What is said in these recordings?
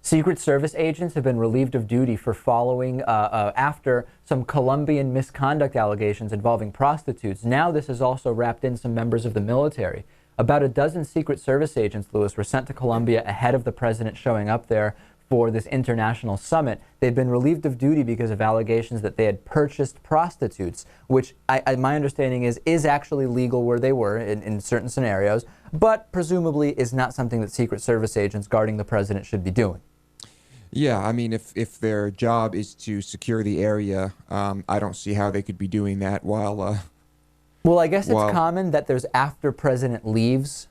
Secret Service agents have been relieved of duty for following after some Colombian misconduct allegations involving prostitutes. Now this has also wrapped in some members of the military. About a dozen Secret Service agents, Lewis, were sent to Colombia ahead of the president showing up there for this international summit. They've been relieved of duty because of allegations that they had purchased prostitutes, which my understanding is actually legal where they were in certain scenarios, but presumably is not something that Secret Service agents guarding the president should be doing. Yeah, I mean, if their job is to secure the area, I don't see how they could be doing that while... well, I guess it's common that there's after president leaves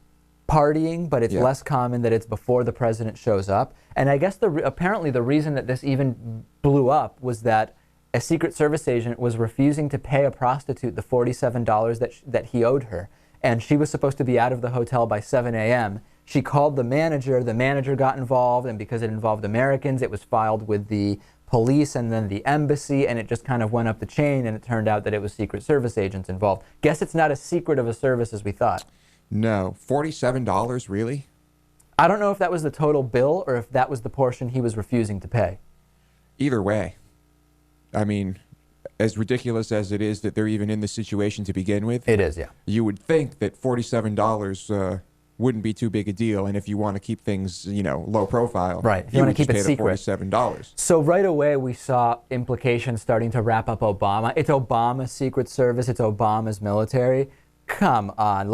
partying, but it's less common that it's before the president shows up. And I guess apparently the reason that this even blew up was that a Secret Service agent was refusing to pay a prostitute the $47 that he owed her. And she was supposed to be out of the hotel by 7 a.m. She called the manager got involved, and because it involved Americans, it was filed with the police and then the embassy, and it just kind of went up the chain, and it turned out that it was Secret Service agents involved. Guess it's not as secret of a service as we thought. No. $47, really? I don't know if that was the total bill or if that was the portion he was refusing to pay. Either way. I mean, as ridiculous as it is that they're even in the situation to begin with. It is, yeah. You would think that $47 wouldn't be too big a deal, and if you want to keep things, you know, low profile, right? If you want to keep it secret, $47. So right away we saw implications starting to wrap up Obama. It's Obama's Secret Service. It's Obama's military. Come on,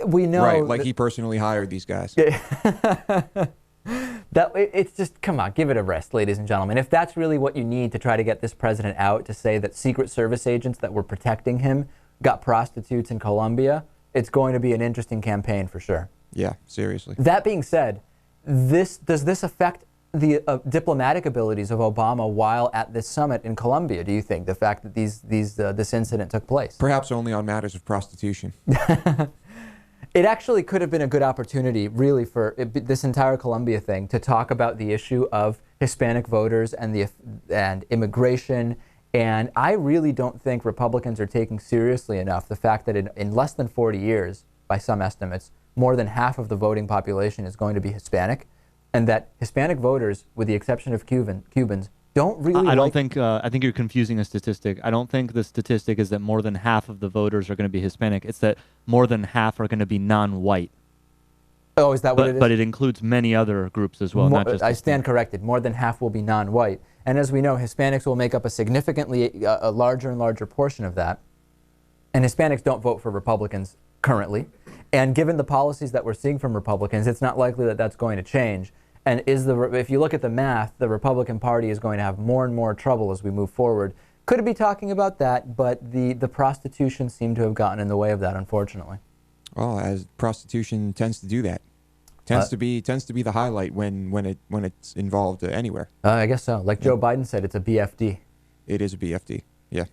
we know. Right, like he personally hired these guys. It's just, come on, give it a rest, ladies and gentlemen. If that's really what you need to try to get this president out, to say that Secret Service agents that were protecting him got prostitutes in Colombia, it's going to be an interesting campaign for sure. Yeah, seriously. That being said, does this affect the diplomatic abilities of Obama while at this summit in Colombia, do you think, the fact that this incident took place? Perhaps only on matters of prostitution. It actually could have been a good opportunity, really, for this entire Colombia thing to talk about the issue of Hispanic voters and immigration. And I really don't think Republicans are taking seriously enough the fact that in less than 40 years, by some estimates, more than half of the voting population is going to be Hispanic, and that Hispanic voters, with the exception of Cubans, don't really I think you're confusing a statistic. I don't think the statistic is that more than half of the voters are going to be Hispanic. It's that more than half are going to be non-white. Oh, is that what it is? But it includes many other groups as well, not just I stand corrected. More than half will be non-white. And as we know, Hispanics will make up a significantly a larger and larger portion of that. And Hispanics don't vote for Republicans currently. And given the policies that we're seeing from Republicans, it's not likely that that's going to change. And if you look at the math, the Republican Party is going to have more and more trouble as we move forward. Could be talking about that, but the prostitution seemed to have gotten in the way of that, unfortunately. Well, as prostitution tends to do that. Tends to be the highlight when it's involved anywhere. I guess so. Like Joe Biden said, it's a BFD. It is a BFD. Yeah.